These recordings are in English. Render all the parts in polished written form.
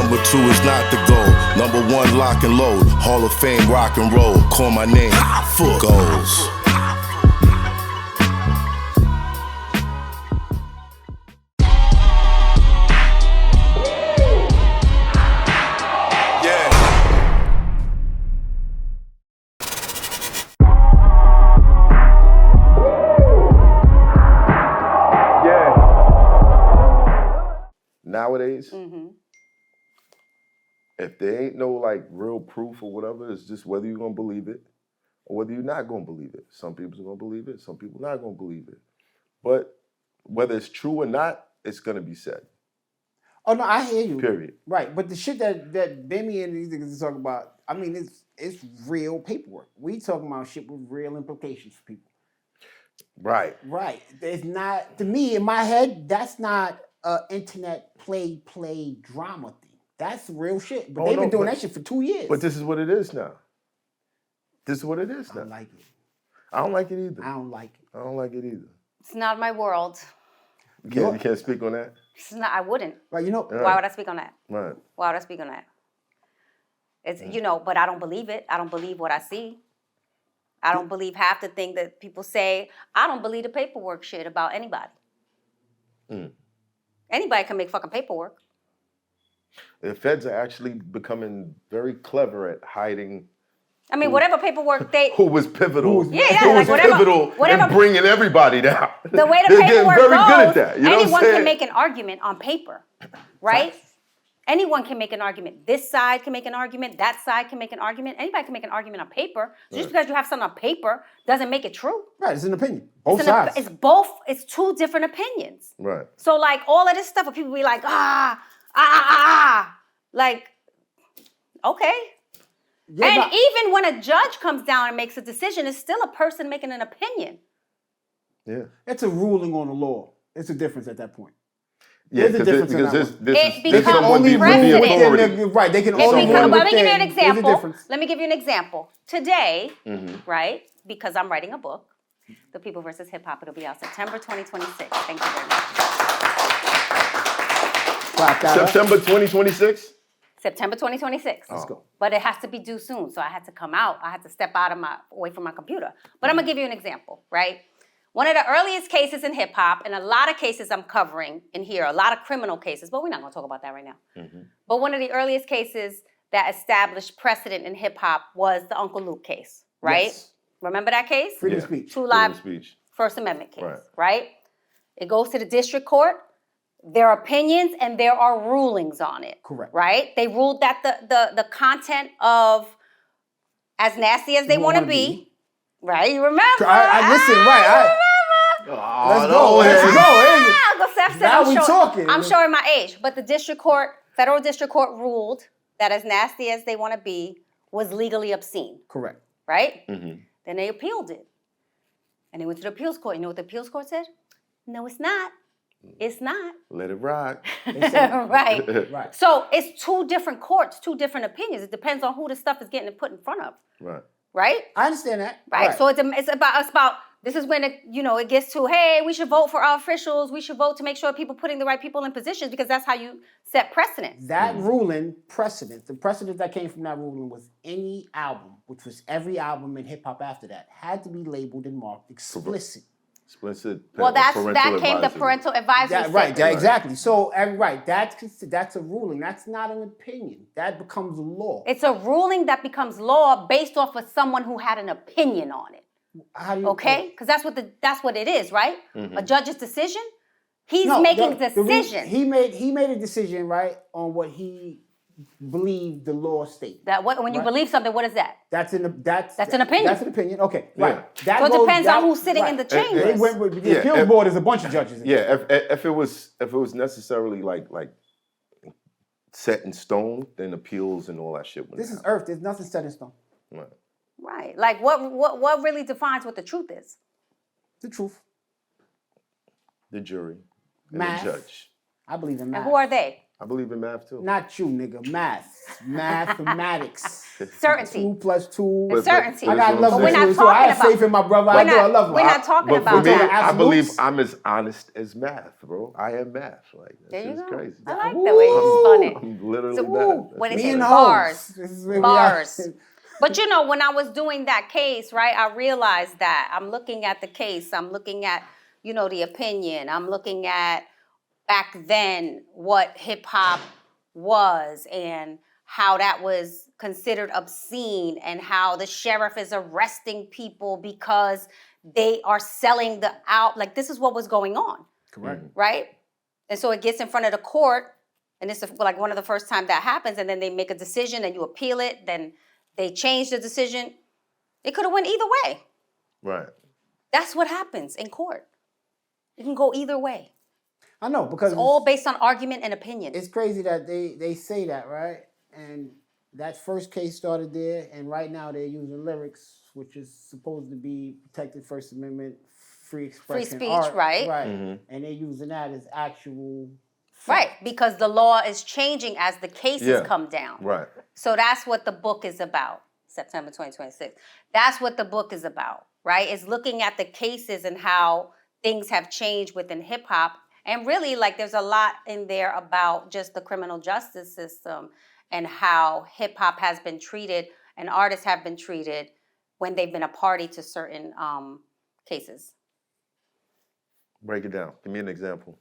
Number 2 is not the goal. Number 1, lock and load. Hall of Fame, rock and roll. Call my name, Hoffa. Goals. Nowadays, if there ain't no like real proof or whatever, it's just whether you're gonna believe it or whether you're not gonna believe it. Some people's gonna believe it, some people not gonna believe it. But whether it's true or not, it's gonna be said. Oh no, I hear you. Period. Right, but the shit that Bimmy and these niggas talk about, I mean, it's real paperwork. We talking about shit with real implications for people. Right. Right. It's not, to me, in my head, that's not a internet play drama thing. That's real shit. But they've been doing that shit for 2 years. But this is what it is now. This is what it is now. I don't like it. I don't like it either. I don't like it. I don't like it either. It's not my world. You can't speak on that? It's not, I wouldn't. Right, you know. Why would I speak on that? Right. Why would I speak on that? It's, you know, but I don't believe it. I don't believe what I see. I don't believe half the thing that people say. I don't believe the paperwork shit about anybody. Anybody can make fucking paperwork. The feds are actually becoming very clever at hiding. I mean, whatever paperwork they... Who was pivotal. Yeah, who like was pivotal in bringing everybody down. The way the They're getting paperwork very goes, good at that. You know anyone what I'm can make an argument on paper, right? Anyone can make an argument. This side can make an argument. That side can make an argument. Anybody can make an argument on paper. So just because you have something on paper doesn't make it true. Right, it's an opinion. Both sides. It's two different opinions. Right. So like all of this stuff where people be like, like, okay. Yeah, and even when a judge comes down and makes a decision, it's still a person making an opinion. Yeah. It's a ruling on the law. It's a difference at that point. Yeah, There's a difference in that one. It this becomes only precedent. Right, they can It only becomes, rule let me give you an within. There's a example. difference. Let me give you an example. Today, right, because I'm writing a book, The People versus Hip Hop, it'll be out September 2026. Thank you very much. September 2026? September 2026. Let's go. But it has to be due soon, so I had to come out. I had to step out of away from my computer. But I'm gonna give you an example, right? One of the earliest cases in hip hop, and a lot of cases I'm covering in here, a lot of criminal cases, but we're not gonna talk about that right now. But one of the earliest cases that established precedent in hip hop was the Uncle Luke case, right? Yes. Remember that case? Freedom of speech. True Live First Amendment case, right? It goes to the district court. There are opinions and there are rulings on it. Correct. Right? They ruled that the content of As Nasty as They Want to Be, right? You remember? I listen, right. Let's go. Seth said Now we talking. I'm showing my age. But the district court, federal district court ruled that As Nasty as They Want to Be was legally obscene. Correct. Right? Then they appealed it. And they went to the appeals court. You know what the appeals court said? No, it's not. It's not. Let it rock. Right. So it's two different courts, two different opinions. It depends on who the stuff is getting put in front of. Right? I understand that. Right. So it's about this is when it gets to, hey, we should vote for our officials. We should vote to make sure people putting the right people in positions because that's how you set precedent. That ruling precedent, the precedent that came from that ruling was any album, which was every album in hip hop after that, had to be labeled and marked explicit. Explicit. Well, that came the parental advisory. Right, exactly. So, that's a ruling. That's not an opinion. That becomes law. It's a ruling that becomes law based off of someone who had an opinion on it. How do you, okay? Because that's what it is, right? A judge's decision. He's making decisions. He made a decision, right, on what he believed the law stated. When you believe something, what is that? That's an opinion. That's an opinion. Okay, right. So it depends on who's sitting in the chambers. The appeals board is a bunch of judges. If it was necessarily like set in stone, then appeals and all that shit. This is earth. There's nothing set in stone. Right. Like what really defines what the truth is? The truth. The jury. And Math. the judge. I believe in math. And who are they? I believe in math too. Not you, nigga. Mathematics. Certainty. 2 plus 2. And certainty. I got But love we're for not you, so I have talking faith in my brother. We're I not- love him. we're not talking But about for me, that. I believe Absolutes. I'm as honest as math, bro. I am math. Like, There you that's go. crazy. I like the way you spun it. I'm literally So, math. what is Me it? and Bars. This is where we Bars. are. But you know, when I was doing that case, right, I realized that I'm looking at the case, I'm looking at, you know, the opinion, I'm looking at back then what hip hop was and how that was considered obscene and how the sheriff is arresting people because they are selling the out, like this is what was going on. Correct. Right? And so it gets in front of the court, and it's like one of the first time that happens, and then they make a decision and you appeal it, then they change the decision. It could have went either way. Right. That's what happens in court. It can go either way. I know, because It's all based on argument and opinion. it's crazy that they say that, right? And that first case started there, and right now they're using lyrics, which is supposed to be protected First Amendment, free expression, speech, art, right? Right, Mm-hmm. and they're using that as actual. Right, because the law is changing as the cases come down. Right. So that's what the book is about, September 2026. That's what the book is about, right? It's looking at the cases and how things have changed within hip hop. And really, like, there's a lot in there about just the criminal justice system and how hip hop has been treated and artists have been treated when they've been a party to certain cases. Break it down. Give me an example.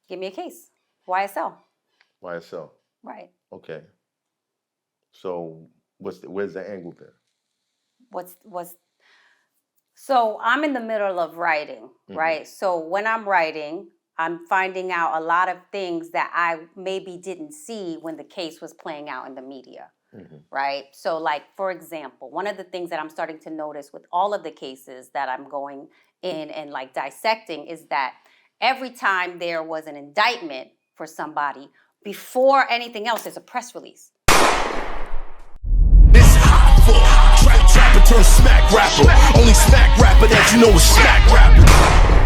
Give me a case. YSL. YSL. Right. Okay. So where's the angle there? So I'm in the middle of writing, right? So when I'm writing, I'm finding out a lot of things that I maybe didn't see when the case was playing out in the media, right? So like, for example, one of the things that I'm starting to notice with all of the cases that I'm going in and like dissecting is that every time there was an indictment for somebody, before anything else, there's a press release. This Hoffa, trapper turn smack rapper. Only smack rapper that you know is smack rapper.